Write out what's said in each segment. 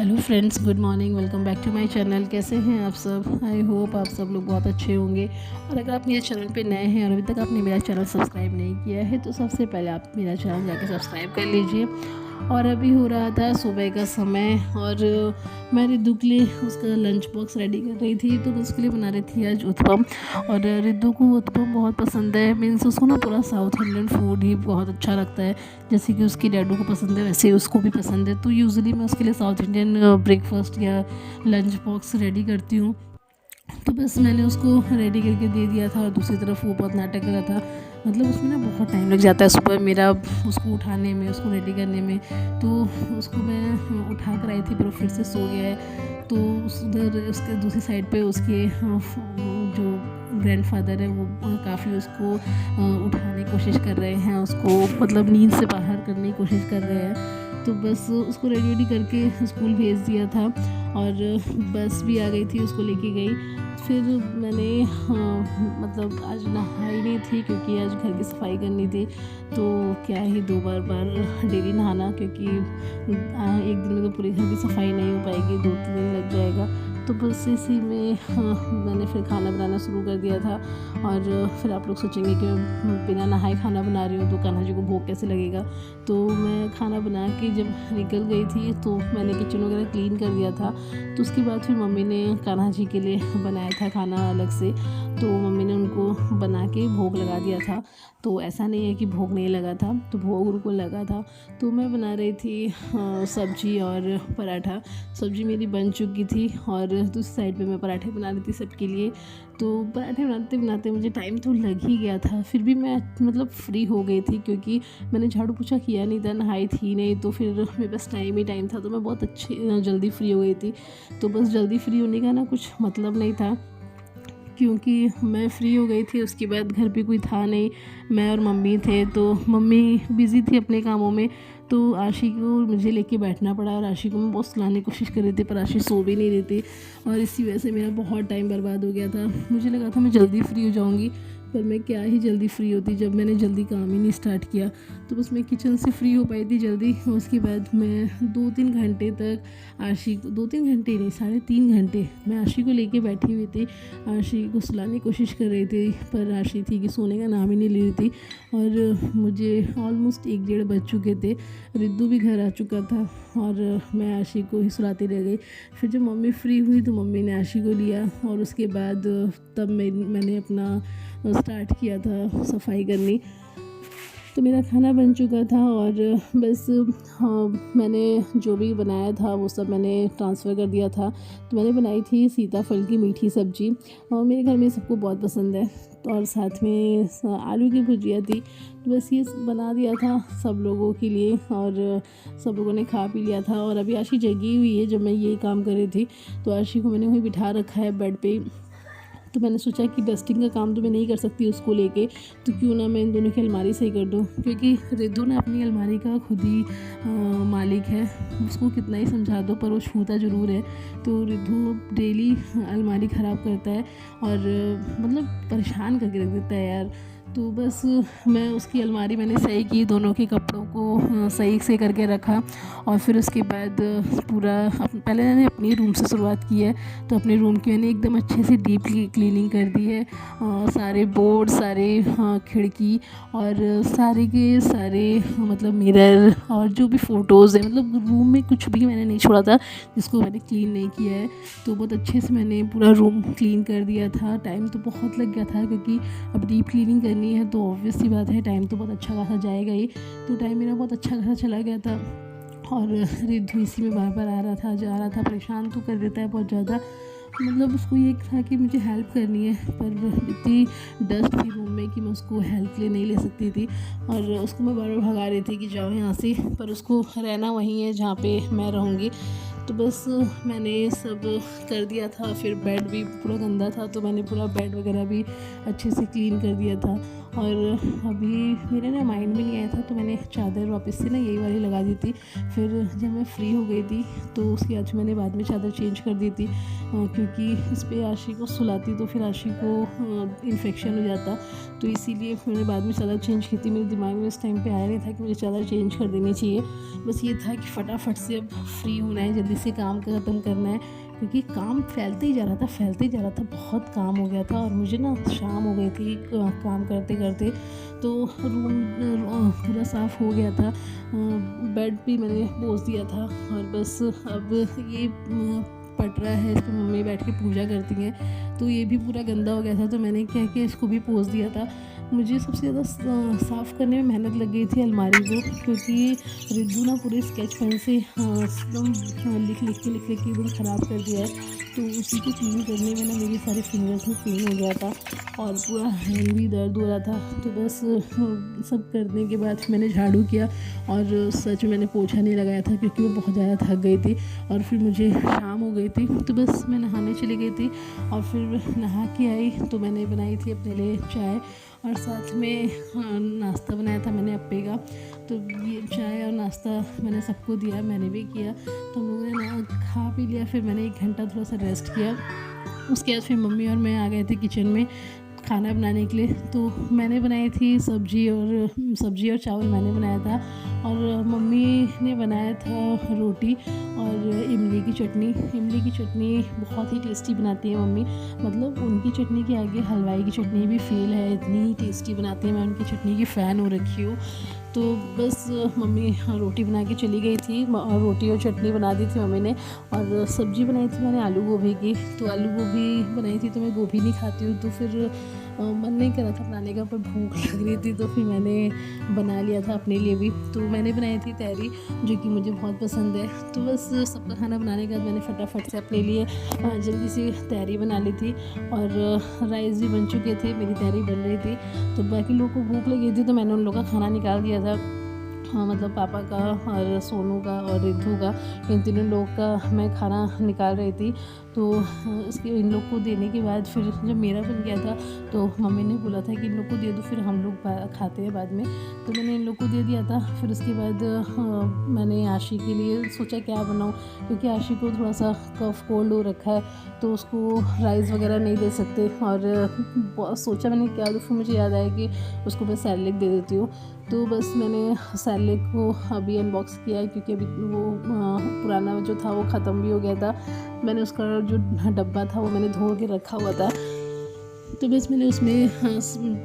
Hello friends, good morning. Welcome back to my channel. कैसे हैं आप सब? आई होप आप सब लोग बहुत अच्छे होंगे। और अगर आप मेरे चैनल पे नए हैं और अभी तक आपने मेरा चैनल सब्सक्राइब नहीं किया है तो सबसे पहले आप मेरा चैनल जाके सब्सक्राइब कर लीजिए। और अभी हो रहा था सुबह का समय और मैं रिद्धू के लिए उसका लंच बॉक्स रेडी कर रही थी। तो मैं उसके लिए बना रही थी आज उत्पम। और रिद्धू को उत्पम बहुत पसंद है। मीन्स उसको ना पूरा साउथ इंडियन फूड ही बहुत अच्छा लगता है। जैसे कि उसकी डैडू को पसंद है वैसे ही उसको भी पसंद है। तो यूजुअली मैं उसके लिए साउथ इंडियन ब्रेकफास्ट या लंच बॉक्स रेडी करती हूँ। तो बस मैंने उसको रेडी करके दे दिया था और दूसरी तरफ वो बहुत नाटक कर रहा था। मतलब उसमें ना बहुत टाइम लग जाता है सुबह मेरा उसको उठाने में, उसको रेडी करने में। तो उसको मैं उठा कर आई थी पर वो फिर से सो गया है। तो उधर उसके दूसरी साइड पे उसके जो ग्रैंडफादर है वो काफ़ी उसको उठाने की कोशिश कर रहे हैं, उसको मतलब नींद से बाहर करने की कोशिश कर रहे हैं। तो बस उसको रेडी करके स्कूल भेज दिया था और बस भी आ गई थी, उसको लेके गई। फिर मैंने मतलब आज नहाई नहीं थी क्योंकि आज घर की सफाई करनी थी। तो क्या ही दो बार डेली नहाना, क्योंकि एक दिन में तो पूरी घर की सफाई नहीं हो पाएगी, 2-3 दिन लग जाएगा। तो बस इसी में मैंने फिर खाना बनाना शुरू कर दिया था। और फिर आप लोग सोचेंगे कि मैं बिना नहाए खाना बना रही हूँ तो कान्हा जी को भूख कैसे लगेगा। तो मैं खाना बना के जब निकल गई थी तो मैंने किचन वगैरह क्लीन कर दिया था। तो उसके बाद फिर मम्मी ने कान्हा जी के लिए बनाया था खाना अलग से। तो मम्मी ने उनको बना के भोग लगा दिया था। तो ऐसा नहीं है कि भोग नहीं लगा था, तो भोग उनको लगा था। तो मैं बना रही थी सब्जी और पराठा। सब्जी मेरी बन चुकी थी और दूसरी साइड पे मैं पराठे बना रही थी सबके लिए। तो पराठे बनाते बनाते मुझे टाइम तो लग ही गया था, फिर भी मैं मतलब फ्री हो गई थी क्योंकि मैंने झाड़ू पोछा किया नहीं था, नहाई थी नहीं। तो फिर मेरे पास टाइम ही टाइम था, तो मैं बहुत अच्छी जल्दी फ्री हो गई थी। तो बस जल्दी फ्री होने का ना कुछ मतलब नहीं था, क्योंकि मैं फ्री हो गई थी। उसके बाद घर पे कोई था नहीं, मैं और मम्मी थे। तो मम्मी बिज़ी थी अपने कामों में। तो आशी को मुझे लेके बैठना पड़ा और आशी को मैं बहुत सुलाने की कोशिश कर रही थी पर आशी सो भी नहीं रही थी। और इसी वजह से मेरा बहुत टाइम बर्बाद हो गया था। मुझे लगा था मैं जल्दी फ्री हो जाऊँगी, पर मैं क्या ही जल्दी फ्री होती जब मैंने जल्दी काम ही नहीं स्टार्ट किया। तो बस मैं किचन से फ्री हो पाई थी जल्दी। उसके बाद मैं 2-3 घंटे तक आशी को, 2-3 घंटे नहीं 3.5 घंटे मैं आशी को लेके बैठी हुई थी। आशी को सुलाने की कोशिश कर रही थी पर आशी थी कि सोने का नाम ही नहीं ले रही थी। और मुझे ऑलमोस्ट 1-1:30 बज चुके थे। रिद्धू भी घर आ चुका था और मैं आशी को ही सुलाती रह गई। फिर जब मम्मी फ्री हुई तो मम्मी ने आशी को लिया और उसके बाद तब मैंने अपना स्टार्ट किया था सफाई करनी। तो मेरा खाना बन चुका था और बस मैंने जो भी बनाया था वो सब मैंने ट्रांसफ़र कर दिया था। तो मैंने बनाई थी सीताफल की मीठी सब्ज़ी और मेरे घर में सबको बहुत पसंद है। और साथ में आलू की भुजिया थी। तो बस ये बना दिया था सब लोगों के लिए और सब लोगों ने खा पी लिया था। और अभी आशी जगी हुई है जब मैं ये काम कर रही थी। तो आशी को मैंने वहीं बिठा रखा है बेड पे। तो मैंने सोचा कि डस्टिंग का काम तो मैं नहीं कर सकती उसको लेके, तो क्यों ना मैं इन दोनों की अलमारी सही कर दूँ, क्योंकि रिद्धू ना अपनी अलमारी का खुद ही मालिक है। उसको कितना ही समझा दो पर वो छूता ज़रूर है। तो रिद्धू डेली अलमारी ख़राब करता है और मतलब परेशान करके रख देता है यार। तो बस मैं उसकी अलमारी मैंने सही की, दोनों के कपड़ों को सही से करके रखा। और फिर उसके बाद पूरा पहले मैंने अपनी रूम से शुरुआत की है। तो अपने रूम की मैंने एकदम अच्छे से डीप क्लीनिंग कर दी है। सारे बोर्ड, सारे खिड़की और सारे के सारे मतलब मिरर और जो भी फ़ोटोज़ हैं, मतलब रूम में कुछ भी मैंने नहीं छोड़ा था जिसको मैंने क्लीन नहीं किया है। तो बहुत अच्छे से मैंने पूरा रूम क्लीन कर दिया था। टाइम तो बहुत लग गया था क्योंकि अब डीप क्लीनिंग करनी है तो ऑब्वियस सी बात है टाइम तो बहुत अच्छा खासा जाएगा ही। तो टाइम मेरा बहुत अच्छा खासा चला गया था। और रिद्धू इसी में बार बार आ रहा था जा रहा था, परेशान तो कर देता है बहुत ज़्यादा। मतलब उसको ये था कि मुझे हेल्प करनी है पर इतनी डस्ट थी रूम में कि मैं उसको हेल्प के लिए नहीं ले सकती थी। और उसको मैं बार बार भगा रही थी कि जाओ यहाँ से, पर उसको रहना वहीं है जहाँ पे मैं रहूँगी। तो बस मैंने सब कर दिया था। फिर बेड भी पूरा गंदा था तो मैंने पूरा बेड वगैरह भी अच्छे से क्लीन कर दिया था। और अभी मेरे ना माइंड में नहीं आया था तो मैंने चादर वापस से ना यही वाली लगा दी थी। फिर जब मैं फ्री हो गई थी तो उसके बाद मैंने बाद में चादर चेंज कर दी थी, क्योंकि इस पर आशी को सुलाती तो फिर आशी को इन्फेक्शन हो जाता। तो इसीलिए मैंने बाद में चादर चेंज की थी। मेरे दिमाग में इस टाइम पे आया नहीं था कि मुझे चादर चेंज कर देनी चाहिए। बस ये था कि फटाफट से अब फ्री होना है, जल्दी जल्दी से काम ख़त्म करना है, क्योंकि काम फैलते ही जा रहा था, बहुत काम हो गया था और मुझे ना शाम हो गई थी काम करते करते। तो रूम पूरा साफ़ हो गया था, बेड भी मैंने पोंछ दिया था और बस अब ये पट रहा है, इस पर मम्मी बैठ के पूजा करती हैं, तो ये भी पूरा गंदा हो गया था। तो मैंने क्या किया, इसको भी पोंछ दिया था। मुझे सबसे ज़्यादा साफ़ करने में मेहनत लग गई थी अलमारी को, क्योंकि रिद्धू ना पूरे स्केच पेन से एकदम लिख लिख के एकदम ख़राब कर दिया है। तो उसी को क्लीन करने में ना मेरी सारे फिंगर्स में पेन हो गया था और पूरा हैंड भी दर्द हो रहा था। तो बस सब करने के बाद मैंने झाड़ू किया और सच में मैंने पोछा नहीं लगाया था, क्योंकि वो बहुत ज़्यादा थक गई थी और फिर मुझे शाम हो गई थी। तो बस मैं नहाने चली गई थी और फिर नहा के आई तो मैंने बनाई थी अपने लिए चाय और साथ में नाश्ता बनाया था मैंने अप्पे का। तो ये चाय और नाश्ता मैंने सबको दिया, मैंने भी किया। तो हम लोगों ने ना खा पी लिया, फिर मैंने 1 घंटा थोड़ा सा रेस्ट किया। उसके बाद फिर मम्मी और मैं आ गए थे किचन में खाना बनाने के लिए। तो मैंने बनाई थी सब्ज़ी और चावल मैंने बनाया था और मम्मी ने बनाया था रोटी और इमली की चटनी बहुत ही टेस्टी बनाती है मम्मी। मतलब उनकी चटनी के आगे हलवाई की चटनी भी फेल है, इतनी टेस्टी बनाती है। मैं उनकी चटनी की फ़ैन हो रखी हूँ। तो बस मम्मी रोटी बना के चली गई थी, रोटी और चटनी बना दी थी मम्मी ने। और सब्ज़ी बनाई थी मैंने आलू गोभी की। तो आलू गोभी बनाई थी, तो मैं गोभी नहीं खाती हूँ, तो फिर मन नहीं कर रहा था बनाने का, पर भूख लग रही थी तो फिर मैंने बना लिया था अपने लिए भी। तो मैंने बनाई थी तहरी, जो कि मुझे बहुत पसंद है। तो बस सबका खाना बनाने के बाद मैंने फटाफट से अपने लिए जल्दी से तहरी बना ली थी और राइस भी बन चुके थे, मेरी तहरी बन रही थी। तो बाकी लोगों को भूख लगी थी तो मैंने उन लोगों का खाना निकाल दिया था। हाँ, मतलब पापा का और सोनू का और रिद्धू का, इन तीनों लोग का मैं खाना निकाल रही थी। तो इसके इन लोग को देने के बाद फिर जब मेरा बन गया था तो मम्मी ने बोला था कि इन लोग को दे दो, फिर हम लोग खाते हैं बाद में। तो मैंने इन लोग को दे दिया था। फिर उसके बाद मैंने आशी के लिए सोचा क्या बनाऊँ, क्योंकि आशी को थोड़ा सा कफ कोल्ड हो रखा है, तो उसको राइस वगैरह नहीं दे सकते। और सोचा मैंने क्या दूँ, फिर मुझे याद आया कि उसको मैं सैरेलैक दे देती हूँ। तो बस मैंने सैरेलैक को अभी अनबॉक्स किया है, क्योंकि अभी वो पुराना जो था वो ख़त्म भी हो गया था। मैंने उसका जो डब्बा था वो मैंने धो के रखा हुआ था। तो बस मैंने उसमें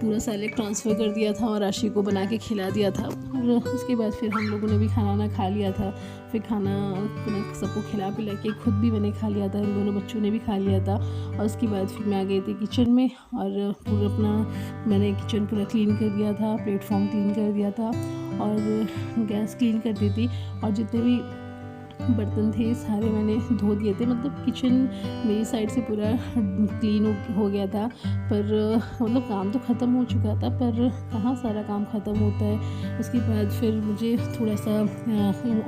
पूरा सैलेड ट्रांसफ़र कर दिया था और आशी को बना के खिला दिया था। और उसके बाद फिर हम लोगों ने भी खाना खा लिया था। फिर खाना सबको खिला पिला के खुद भी मैंने खा लिया था, इन दोनों बच्चों ने भी खा लिया था। और उसके बाद फिर मैं आ गई थी किचन में और पूरा मैंने किचन पूरा क्लीन कर दिया था, प्लेटफॉर्म क्लीन कर दिया था और गैस क्लीन कर दी थी। और जितने भी बर्तन थे सारे मैंने धो दिए थे। मतलब किचन मेरी साइड से पूरा क्लीन हो गया था, पर मतलब काम तो ख़त्म हो चुका था, पर कहाँ सारा काम ख़त्म होता है। उसके बाद फिर मुझे थोड़ा सा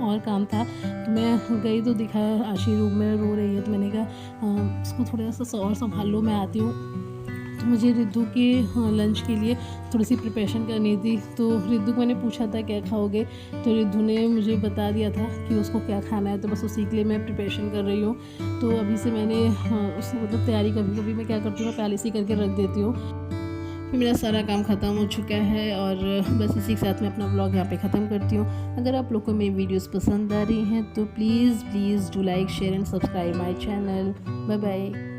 और काम था, तो मैं गई तो दिखा आशी रूम में रो रही है। तो मैंने कहा उसको थोड़ा सा और संभाल लो, मैं आती हूँ। तो मुझे रिद्धू के लंच के लिए थोड़ी सी प्रिपरेशन करनी थी। तो रिद्धू को मैंने पूछा था क्या खाओगे, तो रिद्धू ने मुझे बता दिया था कि उसको क्या खाना है। तो बस उसी के लिए मैं प्रिपरेशन कर रही हूँ। तो अभी से मैंने उस मतलब तैयारी कभी कभी मैं क्या करती हूँ, मैं पहले से ही करके रख देती हूँ। फिर मेरा सारा काम ख़त्म हो चुका है और बस इसी के साथ मैं अपना ब्लॉग यहाँ पे ख़त्म करती हूँ। अगर आप लोग को मेरी वीडियोस पसंद आ रही हैं तो please do like, share and subscribe my channel. Bye bye.